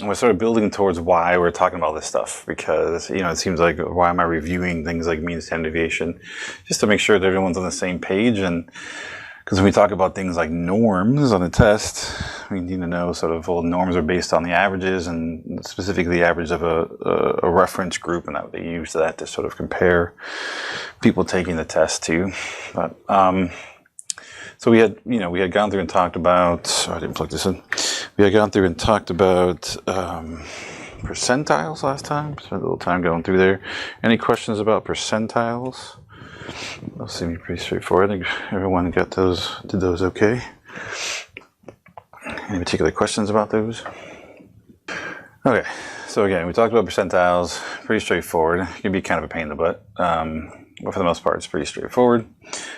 we're sort of building towards why we're talking about this stuff, because it seems like, why am I reviewing things like mean standard deviation? Just to make sure that everyone's on the same page. And because when we talk about things like norms on a test, we need to know sort of, well, norms are based on the averages, and specifically the average of a reference group, and that they use that to sort of compare people taking the test to. But so we had gone through and talked about. I didn't plug this in. We had gone through and talked about percentiles last time. Spent a little time going through there. Any questions about percentiles? Those seem to be pretty straightforward. I think everyone got those, did those okay. Any particular questions about those? Okay, so again, we talked about percentiles, pretty straightforward. It can be kind of a pain in the butt, but for the most part, it's pretty straightforward.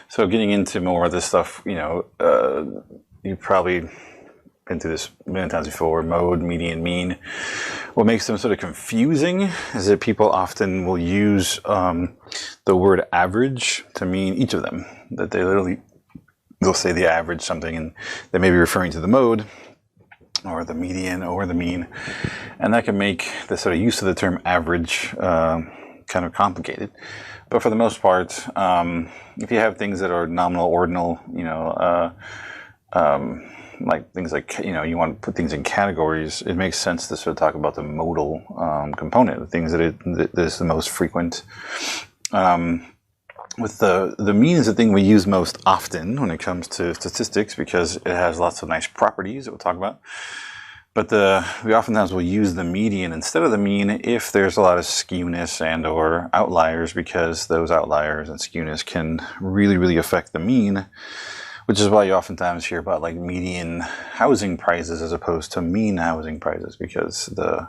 So getting into more of this stuff, you've probably been through this a million times before, mode, median, mean. What makes them sort of confusing is that people often will use the word average to mean each of them. That they'll say the average something, and they may be referring to the mode, or the median, or the mean. And that can make the sort of use of the term average kind of complicated. But for the most part, if you have things that are nominal, ordinal, like things like, you want to put things in categories, it makes sense to sort of talk about the modal component, the things that is the most frequent. With the mean is the thing we use most often when it comes to statistics, because it has lots of nice properties that we'll talk about. But we oftentimes will use the median instead of the mean if there's a lot of skewness and or outliers, because those outliers and skewness can really, really affect the mean. Which is why you oftentimes hear about like median housing prices as opposed to mean housing prices, because the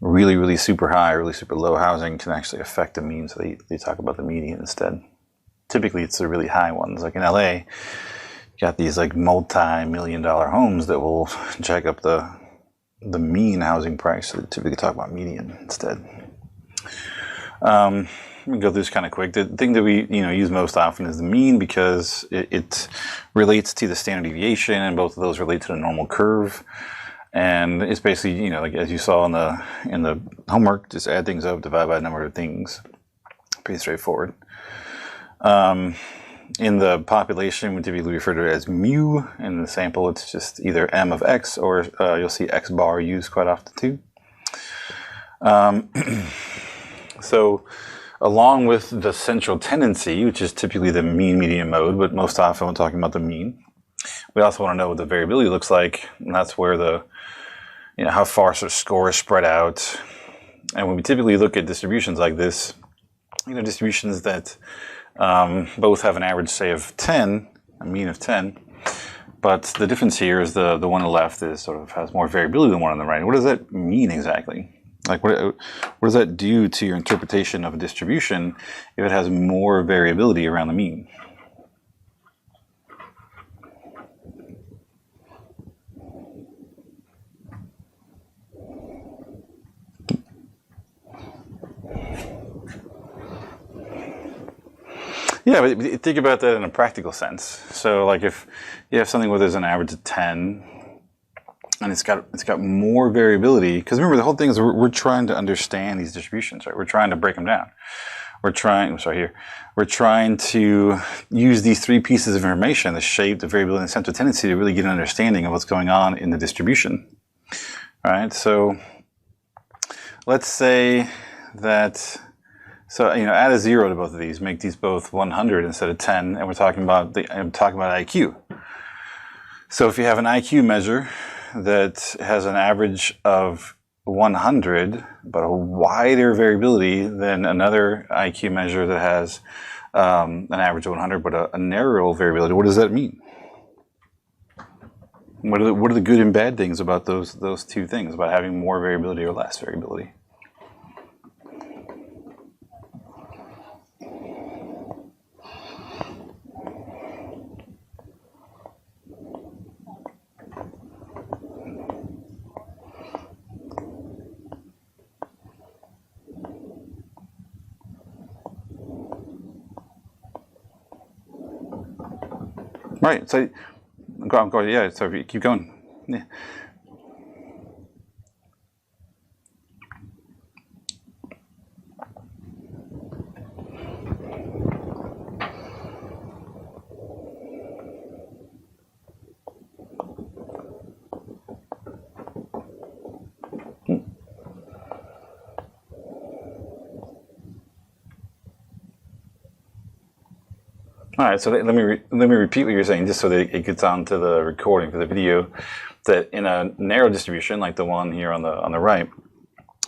really, really super high, really super low housing can actually affect the mean. So they talk about the median instead. Typically, it's the really high ones. Like in LA, you got these like multi-million-dollar homes that will jack up the mean housing price. So they typically talk about median instead. We can go through this kind of quick. The thing that we use most often is the mean, because it relates to the standard deviation, and both of those relate to the normal curve. And it's basically, like as you saw in the homework, just add things up, divide by the number of things. Pretty straightforward. In the population, we typically refer to it as mu. In the sample, it's just either m of x, or you'll see x bar used quite often too. So along with the central tendency, which is typically the mean, median, mode, but most often we're talking about the mean, we also want to know what the variability looks like, and that's where how far sort of score is spread out. And when we typically look at distributions like this, distributions that both have an average, say, of 10, a mean of 10, but the difference here is the one on the left is sort of has more variability than the one on the right. What does that mean exactly? Like, what does that do to your interpretation of a distribution if it has more variability around the mean? Yeah, but think about that in a practical sense. So, like, if you have something where there's an average of 10, and it's got more variability, because remember, the whole thing is we're trying to understand these distributions, right? We're trying to break them down. We're trying to use these three pieces of information, the shape, the variability, and the central tendency, to really get an understanding of what's going on in the distribution. All right, so let's say that, add a 0 to both of these, make these both 100 instead of 10, and I'm talking about IQ. So if you have an IQ measure that has an average of 100, but a wider variability than another IQ measure that has an average of 100, but a narrower variability, what does that mean? What are the good and bad things about those two things, about having more variability or less variability? Right, so go on, yeah, so keep going. Yeah. All right, so let me repeat what you're saying, just so that it gets onto the recording for the video. That in a narrow distribution, like the one here on the right,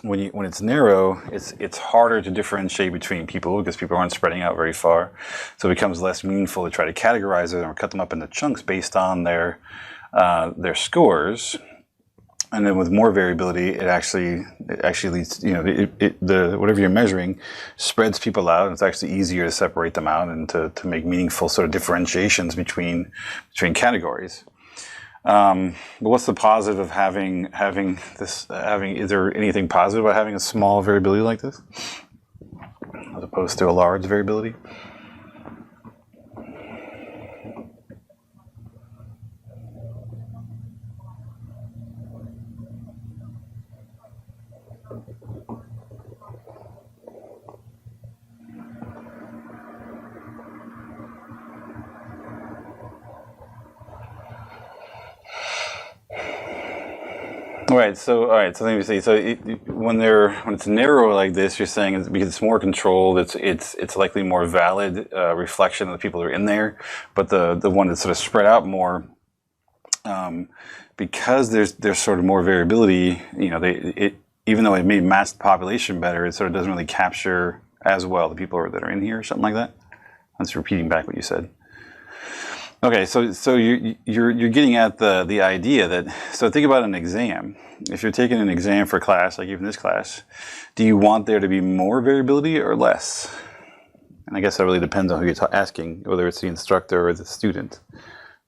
when it's narrow, it's harder to differentiate between people because people aren't spreading out very far. So it becomes less meaningful to try to categorize them or cut them up into chunks based on their scores. And then with more variability, it actually leads, the whatever you're measuring spreads people out, and it's actually easier to separate them out and to make meaningful sort of differentiations between categories. But what's the positive of having this? Is there anything positive about having a small variability like this, as opposed to a large variability? All right, so let me see. So when it's narrow like this, you're saying it's because it's more controlled. It's likely more valid reflection of the people who are in there. But the one that's sort of spread out more, because there's sort of more variability. Even though it may match the population better, it sort of doesn't really capture as well the people that are in here, or something like that. I'm just repeating back what you said. Okay, so you're getting at the idea that, so think about an exam. If you're taking an exam for a class, like even this class, do you want there to be more variability or less? And I guess that really depends on who you're asking, whether it's the instructor or the student.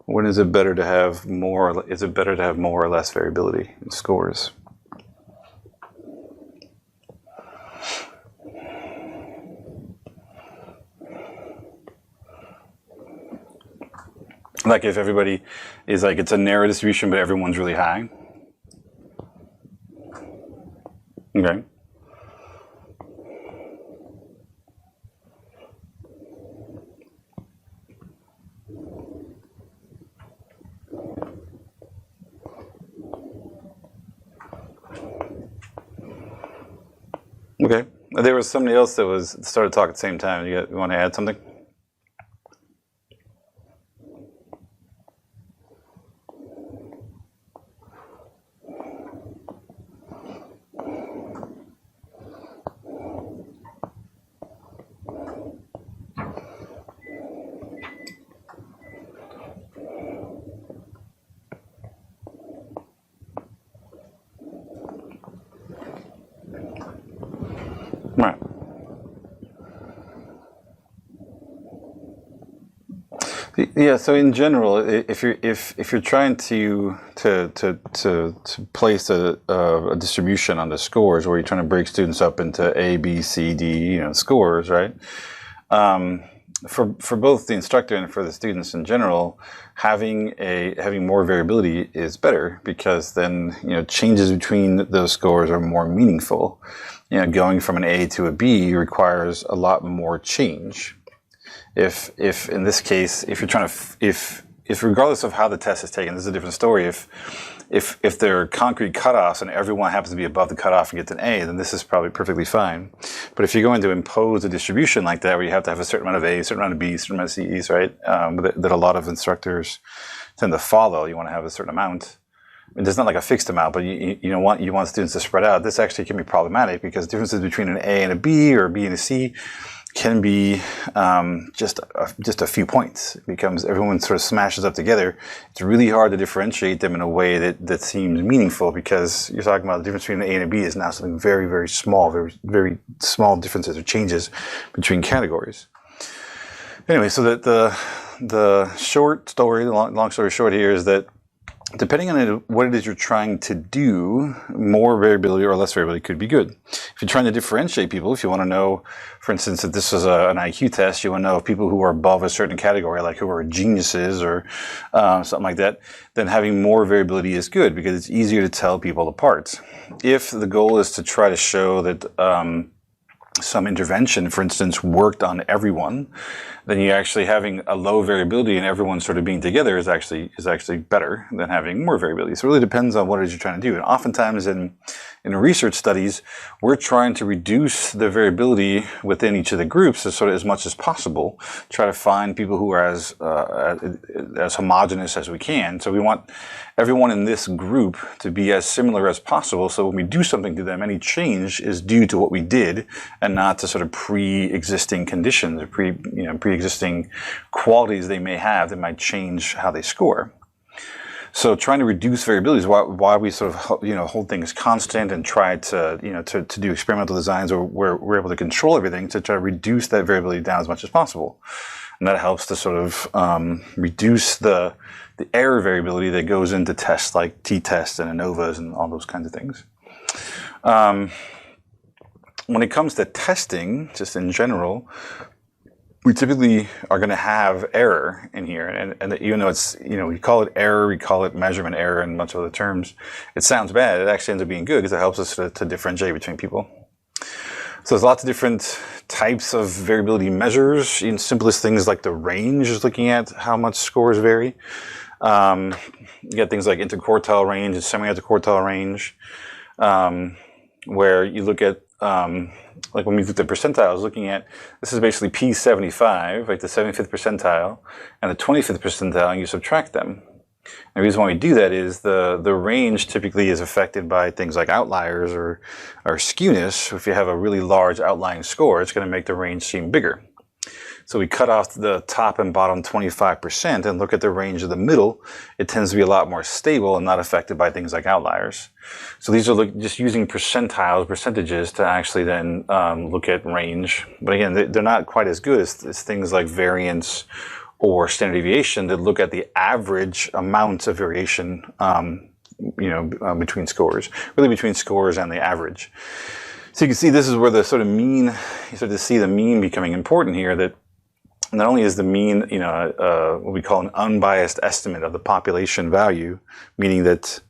When is it better to have more? Is it better to have more or less variability in scores? Like if everybody is like, it's a narrow distribution, but everyone's really high. Okay. Okay. There was somebody else that started talking at the same time. You want to add something? Right. Yeah. So in general, if you're trying to place a distribution on the scores, where you're trying to break students up into A, B, C, D, scores, right? For both the instructor and for the students in general, having more variability is better, because then changes between those scores are more meaningful. Going from an A to a B requires a lot more change. If in this case, if you're trying to, if regardless of how the test is taken, this is a different story. If there are concrete cutoffs and everyone happens to be above the cutoff and gets an A, then this is probably perfectly fine. But if you're going to impose a distribution like that, where you have to have a certain amount of A's, a certain amount of B's, a certain amount of C's, right, that a lot of instructors tend to follow, you want to have a certain amount. There's not like a fixed amount, but you want students to spread out. This actually can be problematic, because differences between an A and a B, or a B and a C, can be just a few points. It becomes, everyone sort of smashes up together. It's really hard to differentiate them in a way that seems meaningful, because you're talking about the difference between an A and a B is now something very, very small, very, very small differences or changes between categories. Anyway, so that the short story, the long story short here, is that depending on what it is you're trying to do, more variability or less variability could be good. If you're trying to differentiate people, if you want to know, for instance, if this was an IQ test, you want to know if people who are above a certain category, like who are geniuses or something like that, then having more variability is good, because it's easier to tell people apart. If the goal is to try to show that some intervention, for instance, worked on everyone, then you actually having a low variability and everyone sort of being together is actually better than having more variability. So it really depends on what it is you're trying to do. And oftentimes in in research studies, we're trying to reduce the variability within each of the groups as much as possible. Try to find people who are as homogeneous as we can. So we want everyone in this group to be as similar as possible. So when we do something to them, any change is due to what we did and not to sort of pre-existing conditions or pre-existing qualities they may have that might change how they score. So trying to reduce variability is why we sort of hold things constant and try to to do experimental designs where we're able to control everything to try to reduce that variability down as much as possible, and that helps to sort of reduce the error variability that goes into tests like t-tests and ANOVAs and all those kinds of things. When it comes to testing, just in general, we typically are going to have error in here, and even though it's, we call it error, we call it measurement error and a bunch of other terms, it sounds bad. It actually ends up being good because it helps us to differentiate between people. So there's lots of different types of variability measures. In simplest things like the range is looking at how much scores vary. You get things like interquartile range and semi-interquartile range, where you look at like when we looked at percentiles, looking at, this is basically P75, like the 75th percentile, and the 25th percentile, and you subtract them. And the reason why we do that is the range typically is affected by things like outliers or skewness. If you have a really large outlying score, it's going to make the range seem bigger. So we cut off the top and bottom 25% and look at the range of the middle. It tends to be a lot more stable and not affected by things like outliers. So these are just using percentiles, percentages, to actually then look at range. But again, they're not quite as good as things like variance or standard deviation that look at the average amount of variation between scores, really between scores and the average. So you can see this is where the sort of mean, you start to see the mean becoming important here, that not only is the mean, what we call an unbiased estimate of the population value, meaning that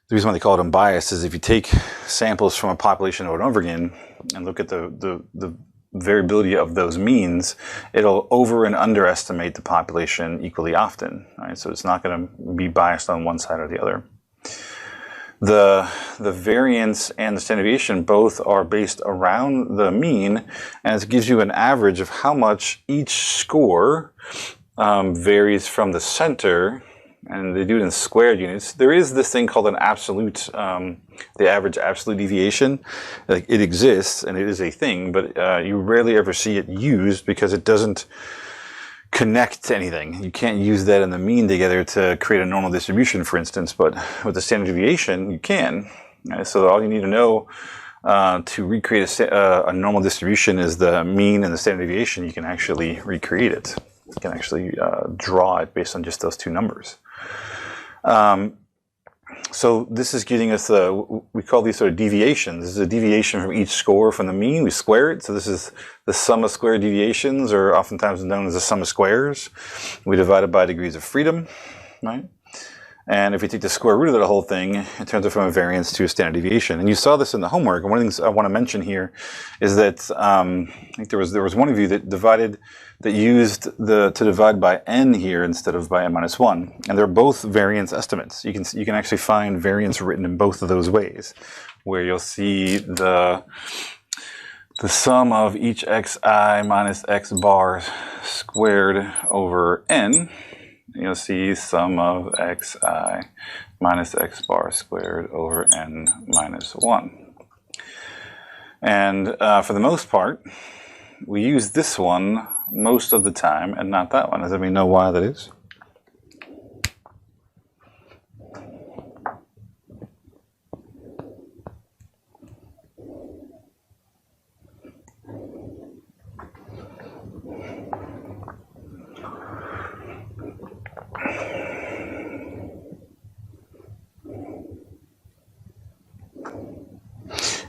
the reason why they call it unbiased is if you take samples from a population over and over again and look at the variability of those means, it'll over and underestimate the population equally often. Right? So it's not going to be biased on one side or the other. The variance and the standard deviation both are based around the mean, and it gives you an average of how much each score varies from the center, and they do it in squared units. There is this thing called an absolute, the average absolute deviation. Like, it exists, and it is a thing, but you rarely ever see it used because it doesn't connect to anything. You can't use that and the mean together to create a normal distribution, for instance, but with the standard deviation, you can. So all you need to know to recreate a normal distribution is the mean and the standard deviation. You can actually recreate it. You can actually draw it based on just those two numbers. So this is giving us we call these sort of deviations. This is a deviation from each score from the mean. We square it. So this is the sum of square deviations, or oftentimes known as the sum of squares. We divide it by degrees of freedom, right? And if we take the square root of the whole thing, it turns out from a variance to a standard deviation. And you saw this in the homework. And one of the things I want to mention here is that I think there was one of you that used to divide by n here instead of by n-1. And they're both variance estimates. You can actually find variance written in both of those ways, where you'll see the sum of each xi minus x bar squared over n. You'll see sum of xi minus x bar squared over n minus 1. And for the most part, we use this one most of the time and not that one. Does anybody know why that is?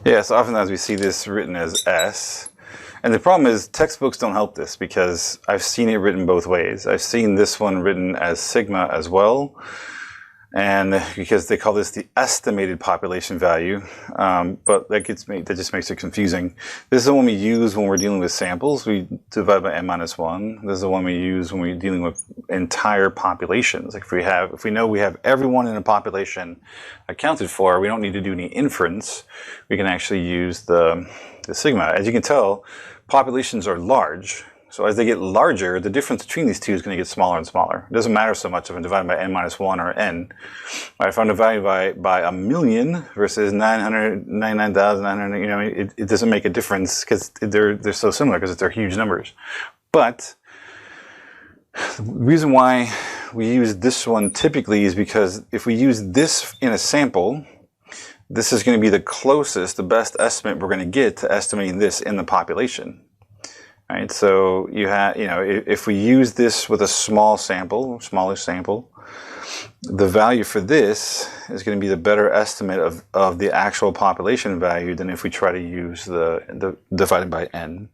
Yeah, so oftentimes we see this written as S. And the problem is textbooks don't help this, because I've seen it written both ways. I've seen this one written as sigma as well. and because they call this the estimated population value, but that just makes it confusing. This is the one we use when we're dealing with samples. We divide by n-1. This is the one we use when we're dealing with entire populations. Like if we know we have everyone in a population accounted for, we don't need to do any inference. We can actually use the sigma. As you can tell, populations are large. So as they get larger, the difference between these two is going to get smaller and smaller. It doesn't matter so much if I'm dividing by n-1 or n. Right, if I'm dividing by a million versus 999,900, you know, it doesn't make a difference because they're so similar because they're huge numbers. But the reason why we use this one typically is because if we use this in a sample, this is going to be the closest, the best estimate we're going to get to estimating this in the population. Right, so if we use this with a smaller sample, the value for this is going to be the better estimate of the actual population value than if we try to use the divided by n.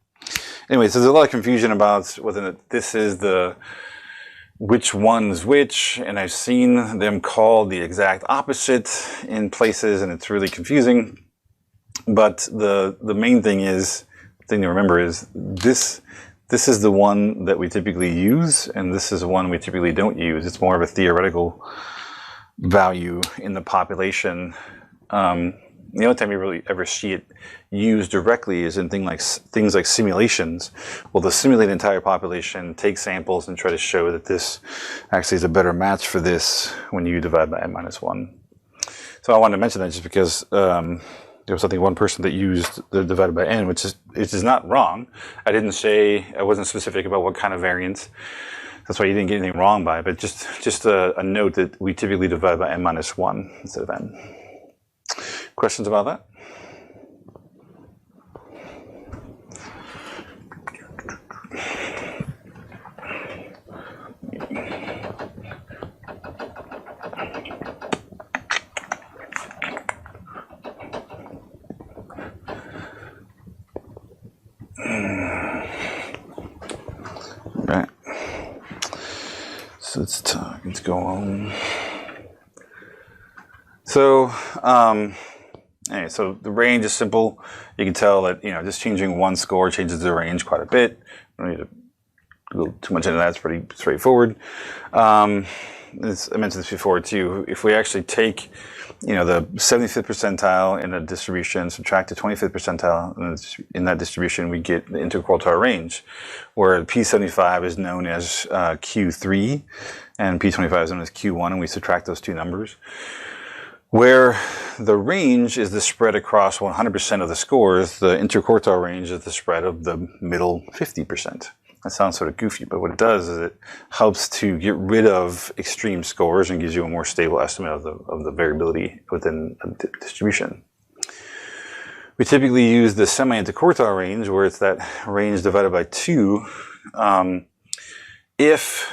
Anyways, there's a lot of confusion about whether this is which one's which, and I've seen them called the exact opposite in places, and it's really confusing. But the main thing to remember is this is the one that we typically use, and this is the one we typically don't use. It's more of a theoretical value in the population. The only time you really ever see it used directly is in things like simulations. Well, to simulate the entire population, take samples and try to show that this actually is a better match for this when you divide by n-1. So I wanted to mention that just because there was one person that used the divided by n, which is not wrong. I wasn't specific about what kind of variance. That's why you didn't get anything wrong by it, but just a note that we typically divide by n-1 instead of n. Questions about that? Okay. So let's go on. So, anyway, so the range is simple. You can tell that, just changing one score changes the range quite a bit. We don't need to go too much into that. It's pretty straightforward. I mentioned this before too. If we actually take, the 75th percentile in a distribution, subtract the 25th percentile in that distribution, we get the interquartile range, where P75 is known as Q3 and P25 is known as Q1, and we subtract those two numbers. Where the range is the spread across 100% of the scores, the interquartile range is the spread of the middle 50%. That sounds sort of goofy, but what it does is it helps to get rid of extreme scores and gives you a more stable estimate of the variability within a distribution. We typically use the semi-interquartile range, where it's that range divided by 2. If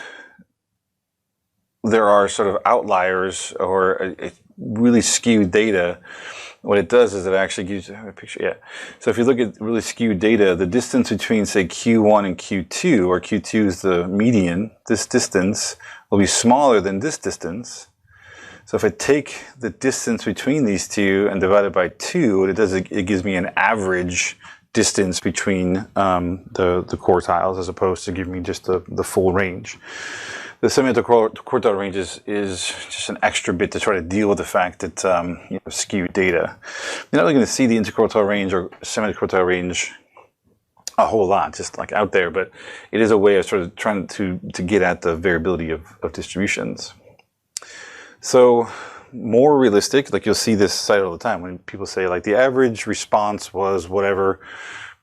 there are sort of outliers or a really skewed data, what it does is it actually gives you a picture. Yeah. So if you look at really skewed data, the distance between, say, Q1 and Q2, or Q2 is the median, this distance will be smaller than this distance. So if I take the distance between these two and divide it by 2, what it does is it gives me an average distance between the quartiles, as opposed to giving me just the full range. The semi-interquartile range is just an extra bit to try to deal with the fact that skewed data. You're not really going to see the interquartile range or semi-interquartile range a whole lot, just like out there, but it is a way of sort of trying to get at the variability of distributions. So more realistic, like you'll see this cited all the time when people say like the average response was whatever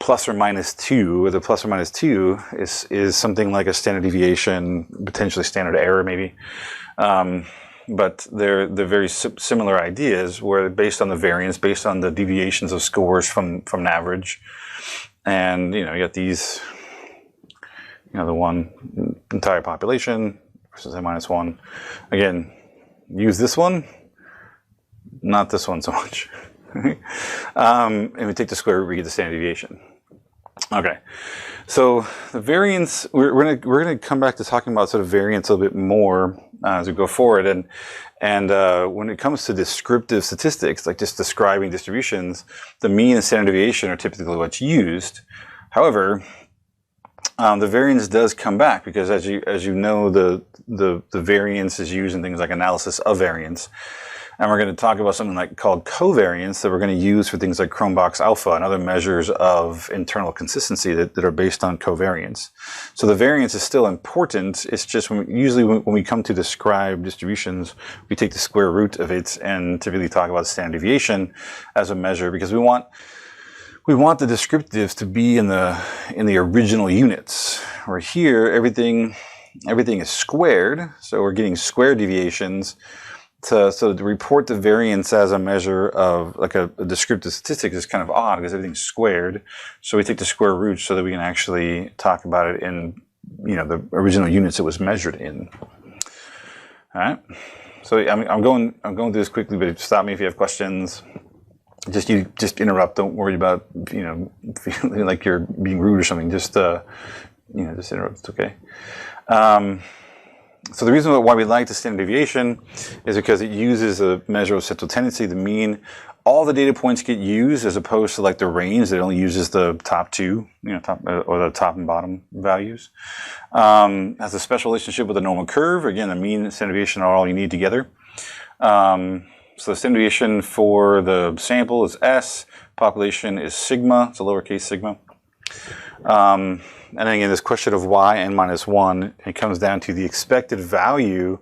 plus or minus 2, or the plus or minus 2 is something like a standard deviation, potentially standard error maybe. But they're very similar ideas, where based on the variance, based on the deviations of scores from an average. And you got these, the one entire population versus n-1. Again, use this one, not this one so much. And we take the square root, we get the standard deviation. Okay, so the variance, we're gonna come back to talking about sort of variance a little bit more as we go forward, And when it comes to descriptive statistics, like just describing distributions, the mean and standard deviation are typically what's used. However, the variance does come back because, as you know, the variance is used in things like analysis of variance. And we're going to talk about something called covariance that we're going to use for things like Cronbach's alpha and other measures of internal consistency that are based on covariance. So the variance is still important. It's just usually when we come to describe distributions, we take the square root of it and typically talk about standard deviation as a measure because we want the descriptives to be in the original units. Where here everything is squared, so we're getting square deviations. So to report the variance as a measure of like a descriptive statistic is kind of odd because everything's squared. So we take the square root so that we can actually talk about it in the original units it was measured in. All right. So I'm going through this quickly, but stop me if you have questions. Just interrupt. Don't worry about feeling like you're being rude or something. Just just interrupt. It's okay. So the reason why we like the standard deviation is because it uses a measure of central tendency, the mean. All the data points get used as opposed to like the range that only uses the top two, or the top and bottom values. Has a special relationship with the normal curve. Again, the mean and standard deviation are all you need together. So the standard deviation for the sample is S, population is sigma, it's a lowercase sigma. And then again, this question of y n minus 1, it comes down to the expected value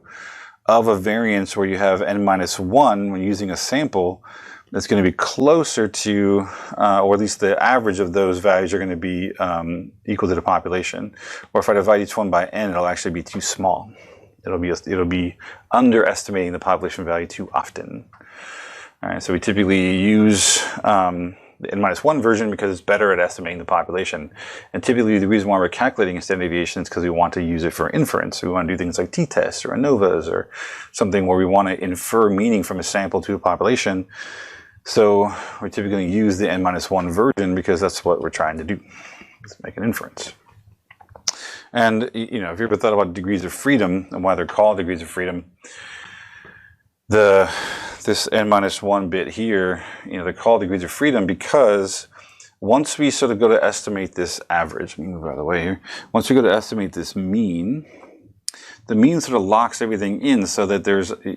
of a variance where you have n minus 1 when using a sample that's going to be closer to, or at least the average of those values are going to be equal to the population. Or if I divide each one by n, it'll actually be too small. It'll be underestimating the population value too often. All right, so we typically use the n-1 version because it's better at estimating the population. And typically the reason why we're calculating standard deviation is because we want to use it for inference. We want to do things like t-tests or ANOVAs or something where we want to infer meaning from a sample to a population. So we're typically going to use the n-1 version because that's what we're trying to do. Let's make an inference. And if you ever thought about degrees of freedom and why they're called degrees of freedom, this n-1 bit here, they're called degrees of freedom because once we sort of go to estimate this average, let me move out of the way here. Once we go to estimate this mean, the mean sort of locks everything in so that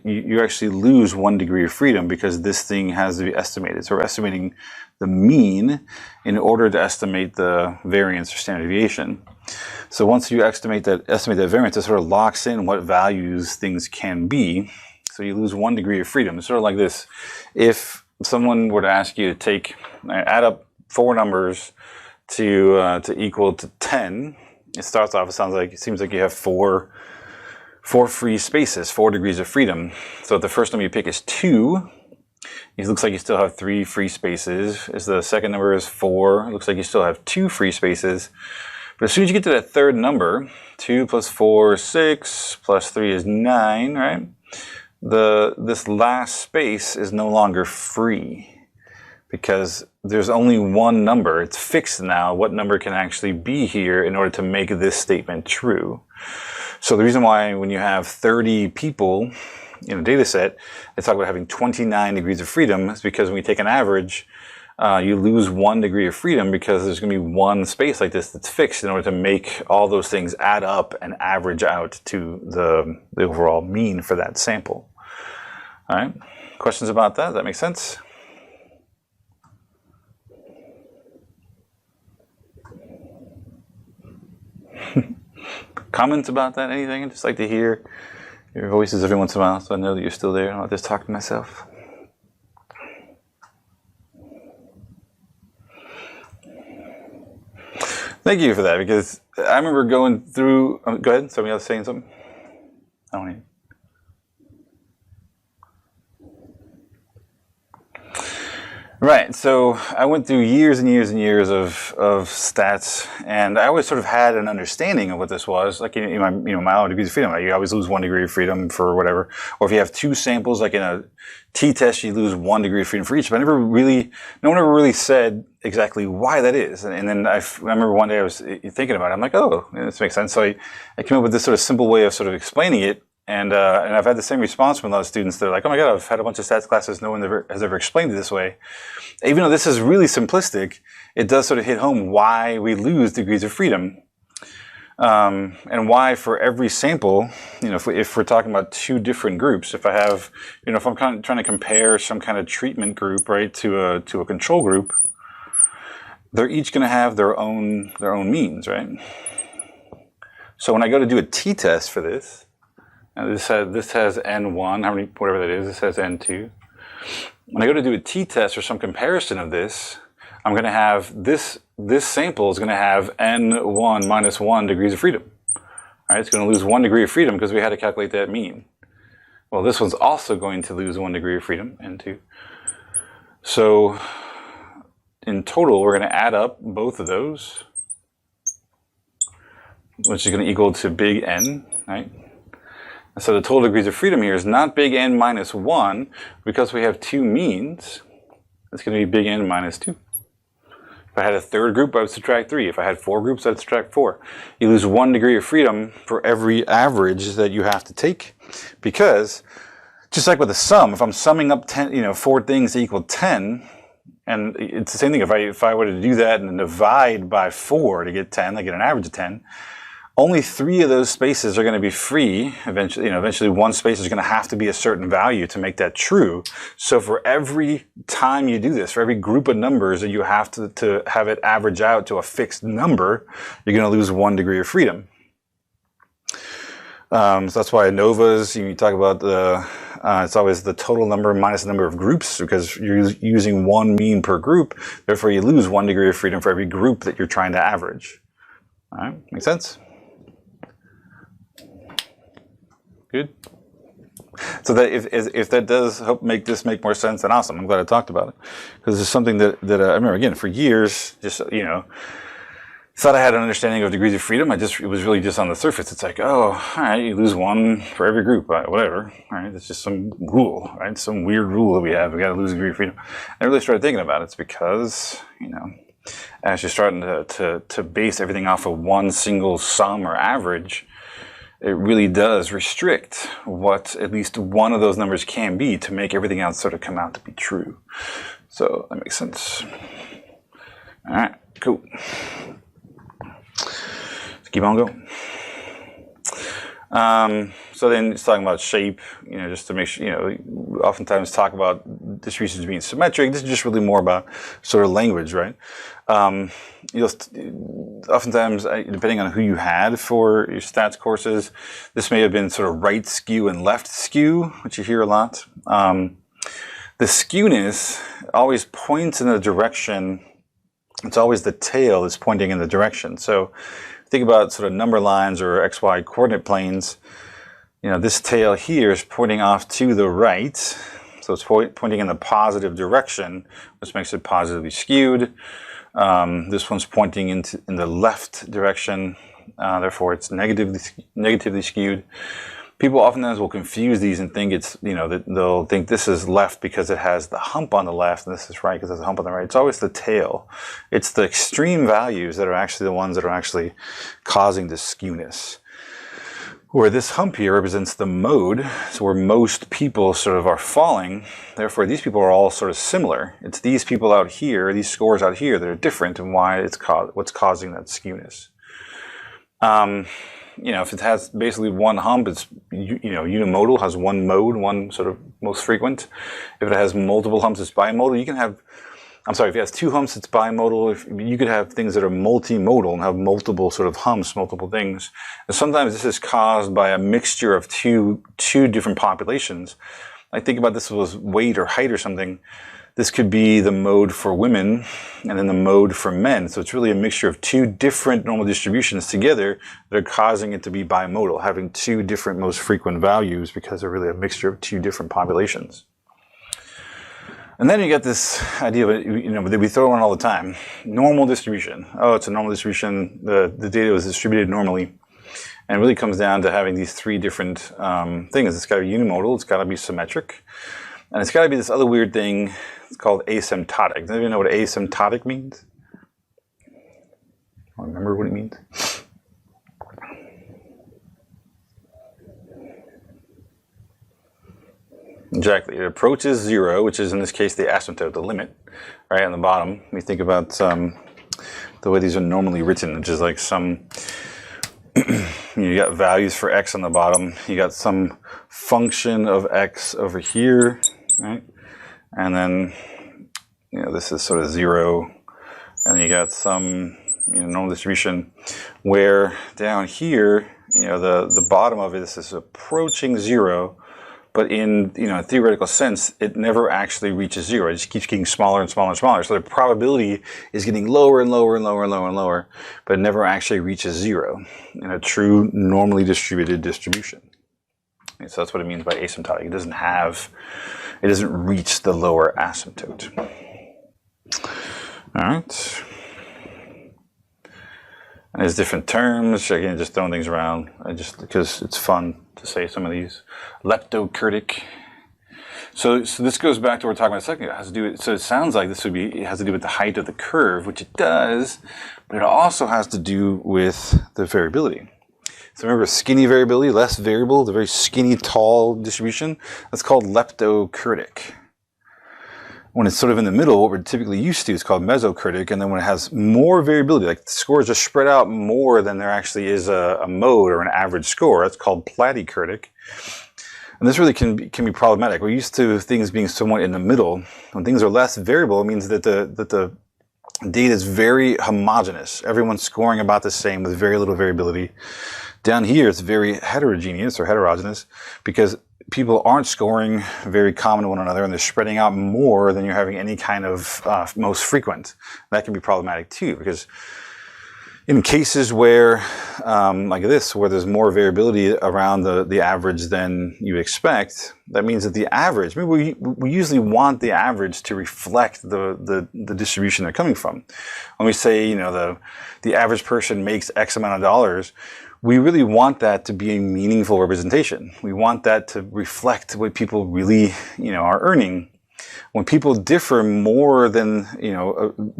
you actually lose 1 degree of freedom because this thing has to be estimated. So we're estimating the mean in order to estimate the variance or standard deviation. So once you estimate that variance, it sort of locks in what values things can be. So you lose 1 degree of freedom. It's sort of like this. If someone were to ask you to add up 4 numbers to equal to 10, it starts off, it seems like you have four free spaces, 4 degrees of freedom. So if the first number you pick is 2, it looks like you still have 3 free spaces. As the second number is 4, it looks like you still have 2 free spaces. But as soon as you get to that third number, 2 plus 4 is 6, plus 3 is 9, right? This last space is no longer free because there's only one number. It's fixed now what number can actually be here in order to make this statement true. So the reason why when you have 30 people in a data set, they talk about having 29 degrees of freedom is because when we take an average, you lose 1 degree of freedom because there's going to be one space like this that's fixed in order to make all those things add up and average out to the overall mean for that sample. All right, questions about that? Does that make sense? Comments about that? Anything? I'd just like to hear your voices every once in a while so I know that you're still there. I'll just talk to myself. Thank you for that, because I remember going through... go ahead, somebody else saying something? I don't hear. Right, so I went through years and years and years of stats, and I always sort of had an understanding of what this was. Like in my degrees of freedom, you always lose 1 degree of freedom for whatever. Or if you have 2 samples, like in a t-test, you lose 1 degree of freedom for each. But no one ever really said exactly why that is. And then I remember one day I was thinking about it. I'm like, oh, this makes sense. So I came up with this sort of simple way of sort of explaining it. And I've had the same response from a lot of students. They're like, oh my God, I've had a bunch of stats classes. No one has ever explained it this way. Even though this is really simplistic, it does sort of hit home why we lose degrees of freedom. And why for every sample, if we're talking about two different groups, if I have, if I'm kind of trying to compare some kind of treatment group, right, to a control group, they're each going to have their own means, right? So when I go to do a t-test for this, and this has n1, whatever that is, this has n2. When I go to do a t-test or some comparison of this, I'm going to have this sample is going to have n1 minus 1 degrees of freedom. All right, it's going to lose 1 degree of freedom because we had to calculate that mean. Well, this one's also going to lose 1 degree of freedom, n2. So in total, we're going to add up both of those, which is going to equal to big N, right? So the total degrees of freedom here is not big N minus 1, because we have two means. It's going to be big N minus 2. If I had a third group, I would subtract 3. If I had 4 groups, I'd subtract 4. You lose 1 degree of freedom for every average that you have to take, because just like with the sum, if I'm summing up 4 things to equal 10, and it's the same thing if I were to do that and divide by 4 to get 10, I get an average of 10. Only 3 of those spaces are going to be free. Eventually one space is going to have to be a certain value to make that true. So for every time you do this, for every group of numbers that you have to have it average out to a fixed number, you're going to lose 1 degree of freedom. So that's why ANOVAs, you talk about it's always the total number minus the number of groups, because you're using one mean per group. Therefore, you lose 1 degree of freedom for every group that you're trying to average. All right, make sense? Good. So that if that does help make this make more sense, then awesome. I'm glad I talked about it, because it's something that I remember, again, for years, just thought I had an understanding of degrees of freedom. It was really just on the surface. It's like, oh, all right, you lose 1 for every group, whatever. All right, it's just some rule, right? Some weird rule that we have. We got to lose a degree of freedom. And I really started thinking about it. It's because as you're starting to base everything off of one single sum or average, it really does restrict what at least one of those numbers can be to make everything else sort of come out to be true. So that makes sense. All right, cool. Let's keep on going. So then it's talking about shape, just to make sure, oftentimes talk about distributions being symmetric. This is just really more about sort of language, right? Oftentimes, depending on who you had for your stats courses, this may have been sort of right skew and left skew, which you hear a lot. The skewness always points in the direction. It's always the tail that's pointing in the direction. So think about sort of number lines or XY coordinate planes. This tail here is pointing off to the right. So it's pointing in the positive direction, which makes it positively skewed. This one's pointing in the left direction, therefore it's negatively skewed. People oftentimes will confuse these and think it's, they'll think this is left because it has the hump on the left, and this is right because there's a hump on the right. It's always the tail. It's the extreme values that are actually the ones that are actually causing the skewness. Where this hump here represents the mode, so where most people sort of are falling, therefore these people are all sort of similar. It's these people out here, these scores out here, that are different, and what's causing that skewness. If it has basically one hump, it's unimodal, has one mode, one sort of most frequent. If it has multiple humps, it's bimodal. If it has 2 humps, it's bimodal. If you could have things that are multimodal and have multiple sort of humps, multiple things. And sometimes this is caused by a mixture of two different populations. I think about this was weight or height or something. This could be the mode for women and then the mode for men. So it's really a mixture of 2 different normal distributions together that are causing it to be bimodal, having 2 different most frequent values because they're really a mixture of 2 different populations. And then you get this idea of, that we throw around all the time. Normal distribution. Oh, it's a normal distribution. The data was distributed normally. And it really comes down to having these 3 different things. It's got to be unimodal. It's got to be symmetric. And it's got to be this other weird thing. It's called asymptotic. Does anybody know what asymptotic means? I don't remember what it means. Exactly. It approaches 0, which is in this case the asymptote, the limit, right on the bottom. We think about the way these are normally written, which is like some, you got values for x on the bottom. You got some function of x over here, right? And then, this is sort of 0. And you got some, normal distribution where down here, the bottom of it is approaching 0. But in a theoretical sense, it never actually reaches 0. It just keeps getting smaller and smaller and smaller. So the probability is getting lower and lower and lower and lower and lower, but it never actually reaches 0 in a true normally distributed distribution. Okay, so that's what it means by asymptotic. It doesn't reach the lower asymptote. All right. And there's different terms. Again, just throwing things around, just because it's fun to say some of these. Leptokurtic. So this goes back to what we're talking about a second ago. It has to do with, so it sounds like it has to do with the height of the curve, which it does, but it also has to do with the variability. So remember, skinny variability, less variable, the very skinny, tall distribution, that's called leptokurtic. When it's sort of in the middle, what we're typically used to is called mesokurtic, and then when it has more variability, like the scores are spread out more than there actually is a mode or an average score, that's called platykurtic. And this really can be problematic. We're used to things being somewhat in the middle. When things are less variable, it means that the data is very homogeneous. Everyone's scoring about the same with very little variability. Down here, it's very heterogeneous or heterogeneous because people aren't scoring very common to one another, and they're spreading out more than you're having any kind of most frequent. That can be problematic too, because in cases where, like this, where there's more variability around the average than you expect, that means that the average, we usually want the average to reflect the distribution they're coming from. When we say, the average person makes X amount of dollars, we really want that to be a meaningful representation. We want that to reflect what people really, are earning. When people differ more than,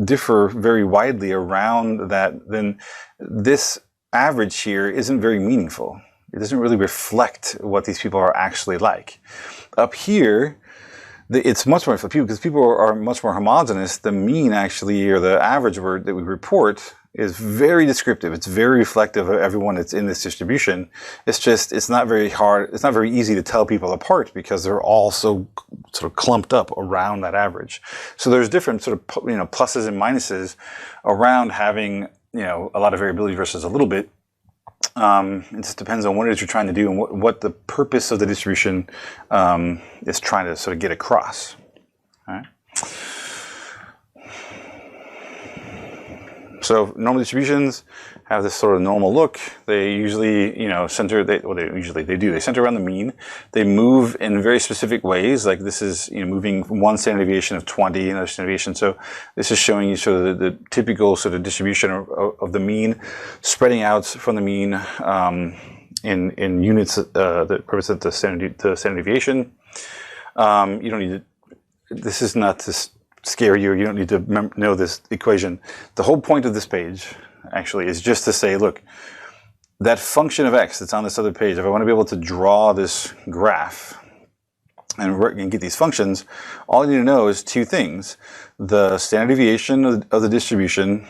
differ very widely around that, then this average here isn't very meaningful. It doesn't really reflect what these people are actually like. Up here, it's much more for people, because people are much more homogeneous. The mean actually, or the average that we report, is very descriptive. It's very reflective of everyone that's in this distribution. It's not very hard. It's not very easy to tell people apart because they're all so sort of clumped up around that average. So there's different sort of, pluses and minuses around having, a lot of variability versus a little bit. It just depends on what it is you're trying to do and what the purpose of the distribution is trying to sort of get across. All right. So normal distributions have this sort of normal look. They usually, center. They center around the mean. They move in very specific ways. Like this is, moving from one standard deviation of 20, another standard deviation. So this is showing you sort of the typical sort of distribution of the mean, spreading out from the mean in units that represent the standard deviation. You don't need to. This is not to scare you. You don't need to know this equation. The whole point of this page actually is just to say, look, that function of x that's on this other page, if I want to be able to draw this graph and get these functions, all I need to know is two things: the standard deviation of the distribution,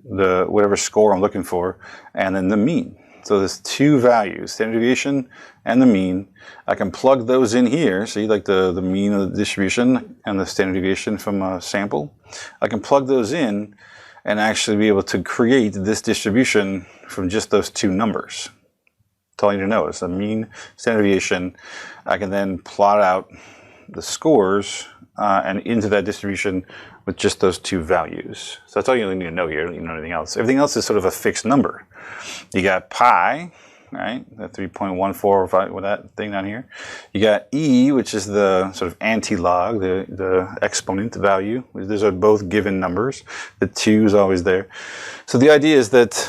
the whatever score I'm looking for, and then the mean. So there's two values, standard deviation and the mean. I can plug those in here. See, like the mean of the distribution and the standard deviation from a sample. I can plug those in and actually be able to create this distribution from just those two numbers. That's all you need to know is the mean, standard deviation. I can then plot out the scores and into that distribution with just those two values. So that's all you really need to know here. You don't need to know anything else. Everything else is sort of a fixed number. You got pi, right? That 3.145 with that thing down here. You got e, which is the sort of anti-log, the exponent value. Those are both given numbers. The 2 is always there. So the idea is that,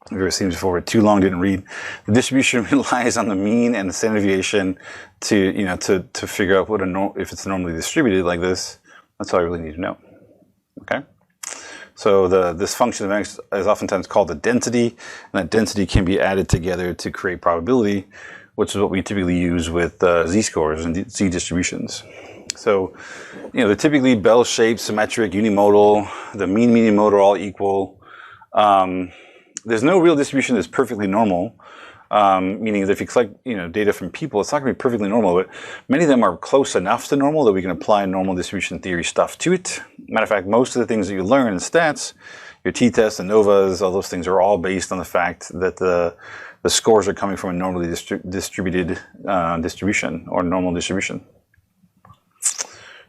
I've ever seen this before, too long didn't read. The distribution relies on the mean and the standard deviation to figure out if it's normally distributed like this. That's all I really need to know. Okay. So this function of x is oftentimes called the density, and that density can be added together to create probability, which is what we typically use with z-scores and z-distributions. So, they're typically bell-shaped, symmetric, unimodal. The mean, median, mode are all equal. There's no real distribution that's perfectly normal, meaning that if you collect data from people, it's not going to be perfectly normal, but many of them are close enough to normal that we can apply normal distribution theory stuff to it. Matter of fact, most of the things that you learn in stats, your t-tests and novas, all those things are all based on the fact that the scores are coming from a normally distributed distribution or normal distribution.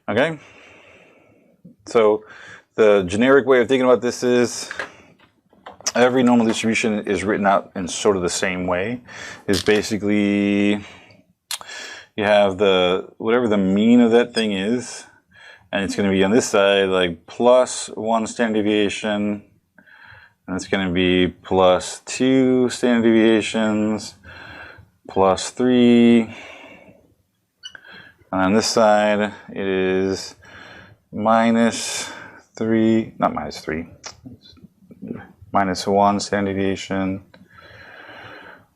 Okay, so the generic way of thinking about this is every normal distribution is written out in sort of the same way. It's basically you have whatever the mean of that thing is, and it's going to be on this side like plus 1 standard deviation, and it's going to be plus 2 standard deviations, plus 3. And on this side, it is minus 3, not minus 3, minus 1 standard deviation,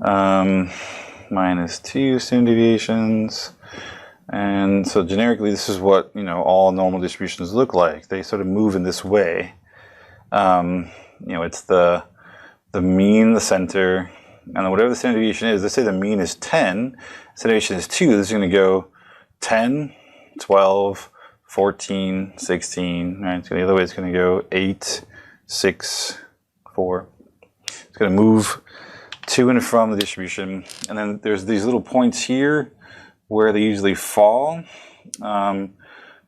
minus 2 standard deviations. And so generically, this is what all normal distributions look like. They sort of move in this way. It's the mean, the center, and whatever the standard deviation is. Let's say the mean is 10, standard deviation is 2. This is going to go 10, 12, 14, 16, right? So the other way it's going to go 8, 6, 4. It's going to move to and from the distribution. And then there's these little points here where they usually fall,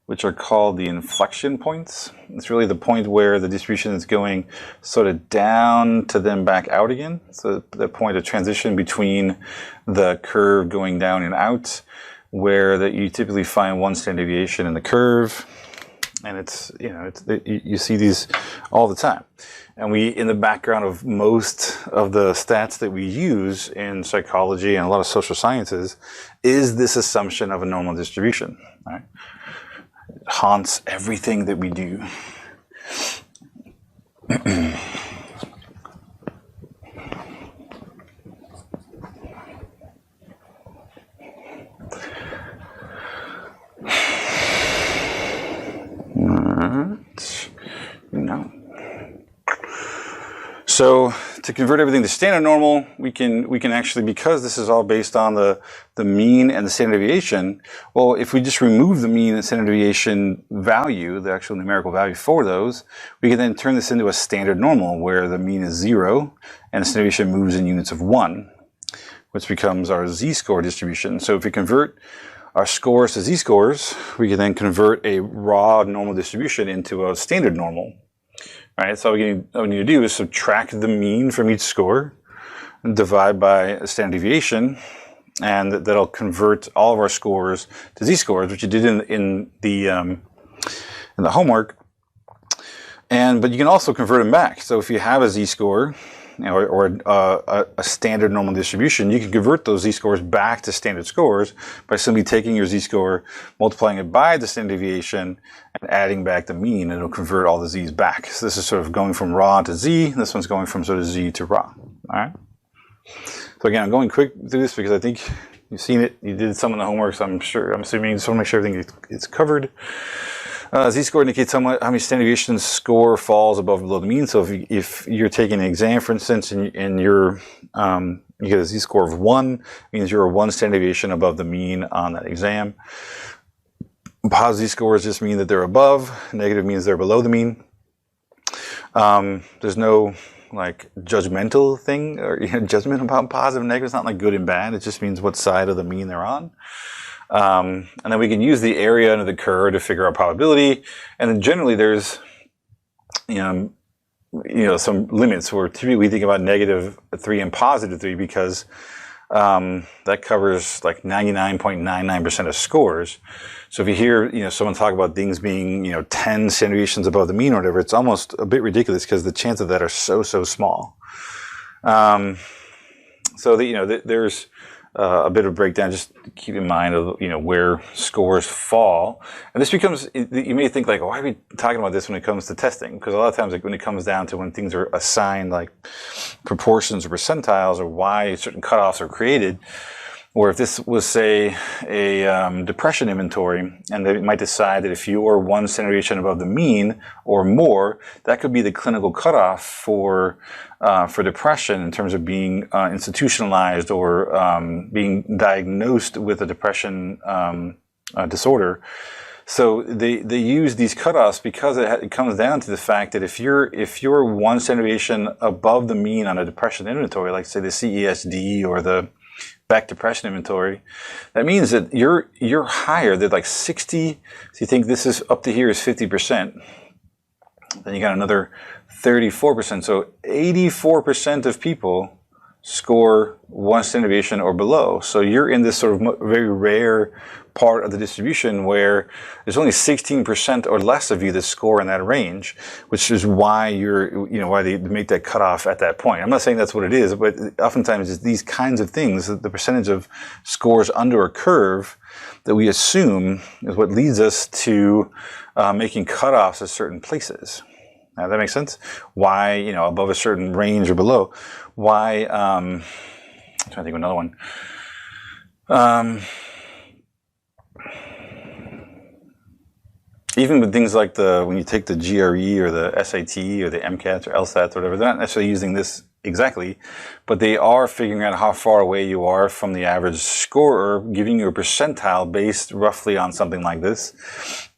which are called the inflection points. It's really the point where the distribution is going sort of down to then back out again. So the point of transition between the curve going down and out, where that you typically find 1 standard deviation in the curve, and you see these all the time. And in the background of most of the stats that we use in psychology and a lot of social sciences, is this assumption of a normal distribution. Right? It haunts everything that we do. So to convert everything to standard normal, we can actually, because this is all based on the mean and the standard deviation, well, if we just remove the mean and standard deviation value, the actual numerical value for those, we can then turn this into a standard normal where the mean is 0 and the standard deviation moves in units of 1, which becomes our z-score distribution. So if we convert our scores to z-scores, we can then convert a raw normal distribution into a standard normal. Right, so all we need to do is subtract the mean from each score and divide by a standard deviation, and that'll convert all of our scores to z-scores, which you did in the homework. But you can also convert them back. So if you have a z-score or a standard normal distribution, you can convert those z-scores back to standard scores by simply taking your z-score, multiplying it by the standard deviation, and adding back the mean, and it'll convert all the z's back. So this is sort of going from raw to z. This one's going from sort of z to raw. All right. So again, I'm going quick through this because I think you've seen it. You did some of the homework, so I'm assuming you just want to make sure everything is covered. Z-score indicates how many standard deviation score falls above or below the mean. So if you're taking an exam, for instance, and you get a z-score of 1, means you're 1 standard deviation above the mean on that exam. Positive scores just mean that they're above. Negative means they're below the mean. There's no like judgmental thing or judgment about positive and negative. It's not like good and bad. It just means what side of the mean they're on. And then we can use the area under the curve to figure out probability. And then generally there's, some limits where typically we think about -3 and +3 because that covers like 99.99% of scores. So if you hear, someone talk about things being, 10 standard deviations above the mean or whatever, it's almost a bit ridiculous because the chances of that are so small. There's a bit of breakdown. Just keep in mind of where scores fall, and this becomes. You may think like, why are we talking about this when it comes to testing? Because a lot of times, like when it comes down to when things are assigned like proportions or percentiles or why certain cutoffs are created, Or if this was, say, a depression inventory, and they might decide that if you are one standard deviation above the mean or more, that could be the clinical cutoff for depression in terms of being institutionalized or being diagnosed with a depression disorder. So they use these cutoffs because it comes down to the fact that if you're one standard deviation above the mean on a depression inventory, like say the CESD or the Beck depression inventory, that means that you're higher. They're like 60. So you think this is up to here is 50%. Then you got another 34%. So 84% of people score one standard deviation or below. So you're in this sort of very rare part of the distribution where there's only 16% or less of you that score in that range, which is why why they make that cutoff at that point. I'm not saying that's what it is, but oftentimes it's these kinds of things, the percentage of scores under a curve that we assume is what leads us to making cutoffs at certain places. Now, that makes sense? Why, above a certain range or below? Why, I'm trying to think of another one. Even with things like when you take the GRE or the SAT or the MCAT or LSAT or whatever, they're not necessarily using this exactly, but they are figuring out how far away you are from the average scorer, giving you a percentile based roughly on something like this,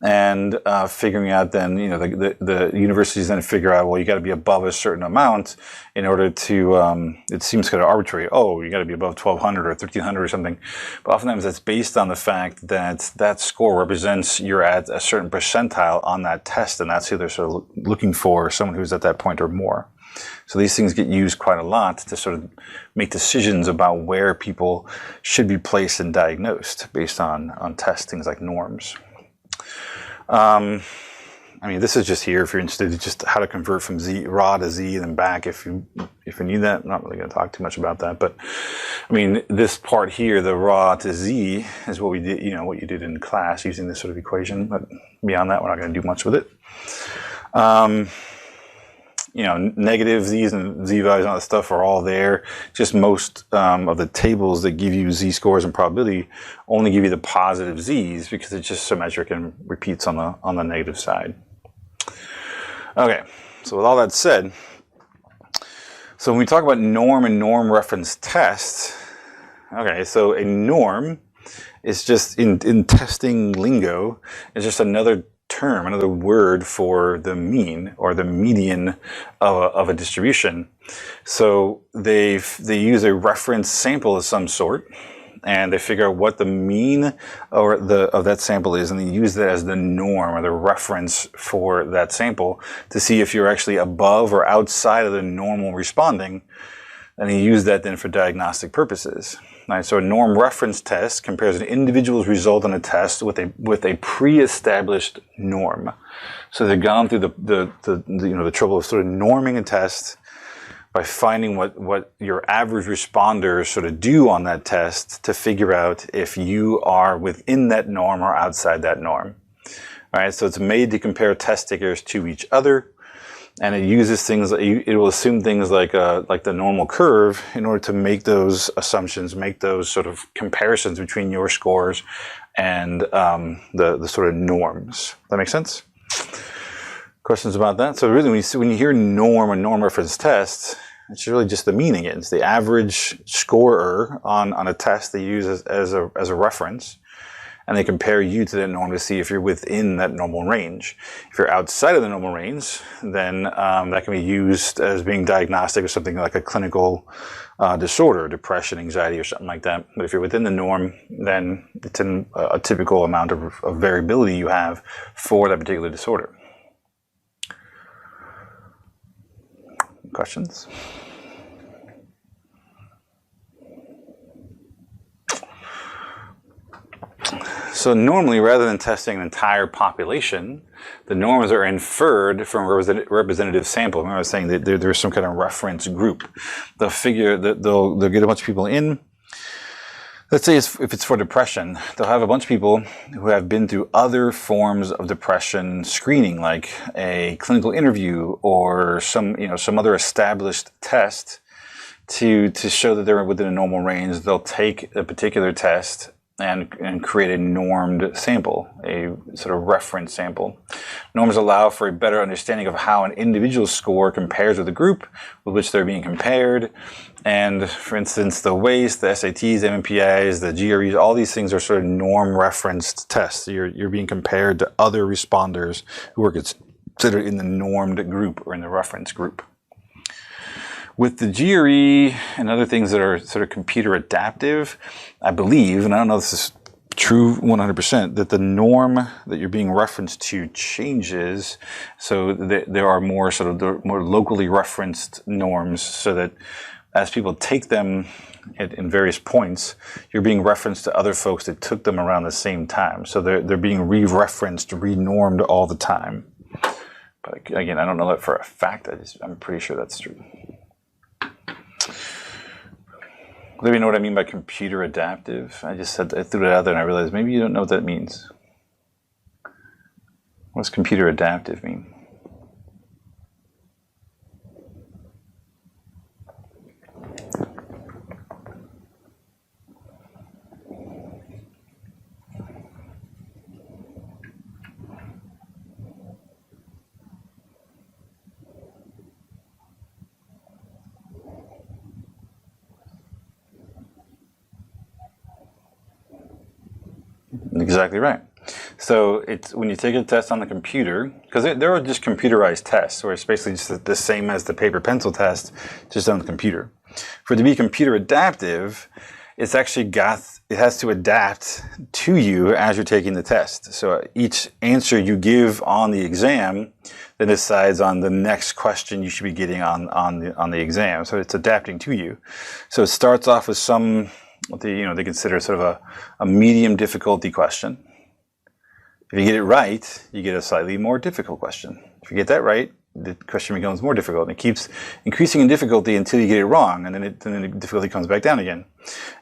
and figuring out then, the universities then figure out, well, you got to be above a certain amount in order to, it seems kind of arbitrary, oh, you got to be above 1200 or 1300 or something, but oftentimes that's based on the fact that that score represents you're at a certain percentile on that test, and that's who they're sort of looking for, someone who's at that point or more. So these things get used quite a lot to sort of make decisions about where people should be placed and diagnosed based on tests, things like norms. This is just here if you're interested in just how to convert from raw to Z and then back if you need that. I'm not really going to talk too much about that, but this part here, the raw to Z, is what we did, what you did in class using this sort of equation, but beyond that, we're not going to do much with it. Negative Z's and Z values and all that stuff are all there. Just most of the tables that give you Z scores and probability only give you the positive Z's because it's just symmetric and repeats on the negative side. Okay, so with all that said, so when we talk about norm and norm reference tests, okay, so a norm is just in testing lingo, is just another term, another word for the mean or the median of a distribution. So they use a reference sample of some sort, and they figure out what the mean of that sample is, and they use that as the norm or the reference for that sample to see if you're actually above or outside of the normal responding, and they use that then for diagnostic purposes. Right, so a norm reference test compares an individual's result on a test with a pre-established norm. So they've gone through the trouble of sort of norming a test by finding what your average responders sort of do on that test to figure out if you are within that norm or outside that norm. All right, so it's made to compare test takers to each other. And it uses things, it will assume things like the normal curve in order to make those assumptions, make those sort of comparisons between your scores and the sort of norms. That make sense? Questions about that? So really, when you hear norm or norm reference test, it's really just the meaning. It's the average scorer on a test they use as a reference. And they compare you to that norm to see if you're within that normal range. If you're outside of the normal range, then that can be used as being diagnostic of something like a clinical disorder, depression, anxiety, or something like that. But if you're within the norm, then it's a typical amount of variability you have for that particular disorder. Questions? So normally, rather than testing an entire population, the norms are inferred from a representative sample. Remember I was saying that there's some kind of reference group. They'll figure that they'll get a bunch of people in. Let's say if it's for depression, they'll have a bunch of people who have been through other forms of depression screening, like a clinical interview or some other established test to show that they're within a normal range, they'll take a particular test and create a normed sample, a sort of reference sample. Norms allow for a better understanding of how an individual score compares with the group with which they're being compared. And for instance, the WAIS, the SATs, MMPIs, the GREs, all these things are sort of norm referenced tests. You're being compared to other responders who are considered in the normed group or in the reference group. With the GRE and other things that are sort of computer adaptive, I believe, and I don't know if this is true 100%, that the norm that you're being referenced to changes, so that there are more sort of more locally referenced norms, so that as people take them in various points, you're being referenced to other folks that took them around the same time. So they're being re-referenced, re-normed all the time. But again, I don't know that for a fact. I'm pretty sure that's true. Let me know what I mean by computer adaptive. I threw it out there and I realized maybe you don't know what that means. What does computer adaptive mean? Exactly right. So it's when you take a test on the computer, because there are just computerized tests, where it's basically just the same as the paper pencil test, just on the computer. For it to be computer adaptive, it has to adapt to you as you're taking the test. So each answer you give on the exam then decides on the next question you should be getting on the exam. So it's adapting to you. So it starts off with what they consider sort of a medium difficulty question. If you get it right, you get a slightly more difficult question. If you get that right, the question becomes more difficult, and it keeps increasing in difficulty until you get it wrong, and then the difficulty comes back down again.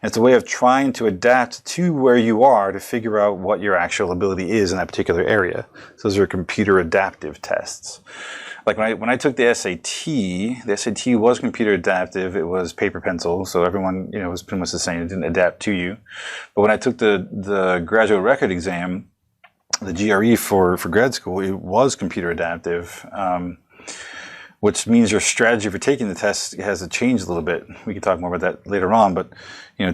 And it's a way of trying to adapt to where you are to figure out what your actual ability is in that particular area. So those are computer adaptive tests. Like when I took the SAT was computer adaptive. It was paper pencil, so everyone was pretty much the same. It didn't adapt to you. But when I took the graduate record exam, the GRE for grad school, it was computer adaptive, which means your strategy for taking the test has to change a little bit. We can talk more about that later on, but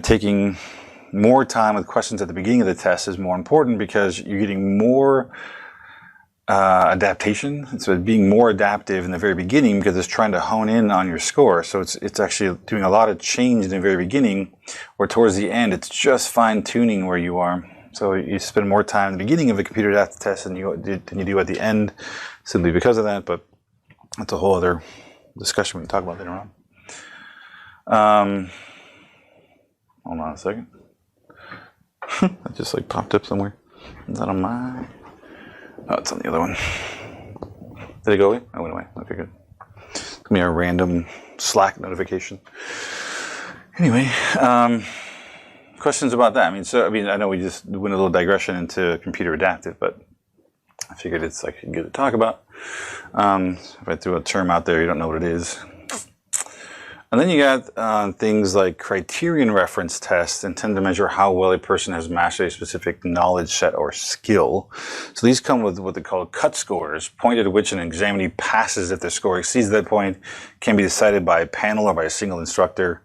taking more time with questions at the beginning of the test is more important because you're getting more adaptation. So being more adaptive in the very beginning because it's trying to hone in on your score. So it's actually doing a lot of change in the very beginning, where towards the end it's just fine tuning where you are. So you spend more time at the beginning of a computer adaptive test than you do at the end, simply because of that. But that's a whole other discussion we can talk about later on. Hold on a second. That just popped up somewhere. Is that on my? Oh, it's on the other one. Did it go away? Oh, it went away. Okay, good. Give me a random Slack notification. Anyway, questions about that? I know we just went a little digression into computer adaptive, but I figured it's good to talk about. If I threw a term out there, you don't know what it is. And then you got things like criterion reference tests intended to measure how well a person has mastered a specific knowledge set or skill. So these come with what they call cut scores, point at which an examinee passes if their score exceeds that point, can be decided by a panel or by a single instructor.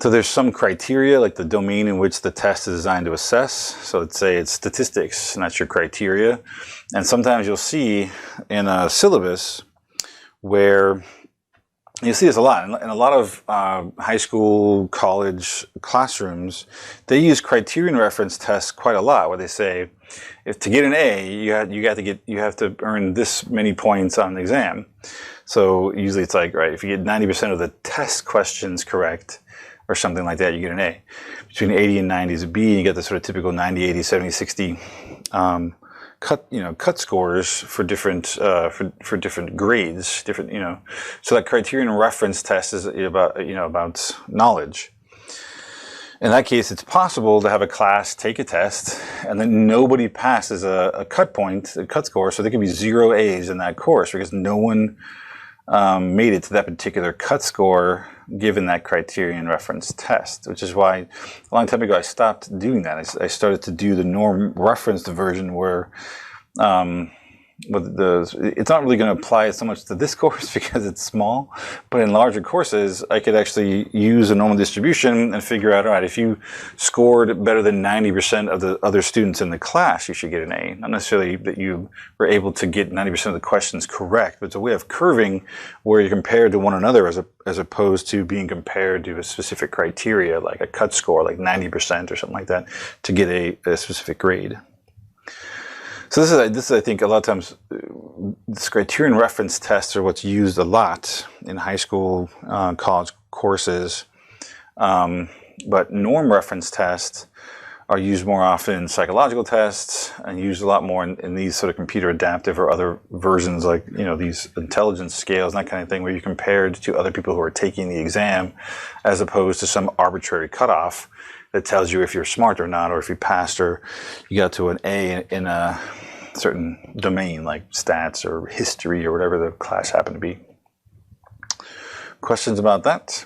So there's some criteria, like the domain in which the test is designed to assess. So let's say it's statistics, and that's your criteria. And sometimes you'll see in a syllabus where you see this a lot. In a lot of high school, college classrooms, they use criterion reference tests quite a lot, where they say, if to get an A, you have to earn this many points on the exam. So usually it's right, if you get 90% of the test questions correct, or something like that, you get an A. Between 80 and 90 is a B, and you get the sort of typical 90, 80, 70, 60 cut scores for different grades, So that criterion reference test is about knowledge. In that case, it's possible to have a class take a test and then nobody passes a cut score, so there could be 0 A's in that course because no one made it to that particular cut score given that criterion reference test, which is why a long time ago I stopped doing that. I started to do the norm referenced version where it's not really going to apply so much to this course because it's small, but in larger courses, I could actually use a normal distribution and figure out, all right, if you scored better than 90% of the other students in the class, you should get an A. Not necessarily that you were able to get 90% of the questions correct, but it's a way of curving where you're compared to one another as opposed to being compared to a specific criteria, like a cut score, like 90% or something like that, to get a specific grade. So this is, I think, a lot of times, this criterion reference tests are what's used a lot in high school, college courses. But norm reference tests are used more often in psychological tests and used a lot more in these sort of computer adaptive or other versions, like, these intelligence scales and that kind of thing, where you're compared to other people who are taking the exam as opposed to some arbitrary cutoff that tells you if you're smart or not, or if you passed or you got to an A in a certain domain like stats or history or whatever the class happened to be. Questions about that?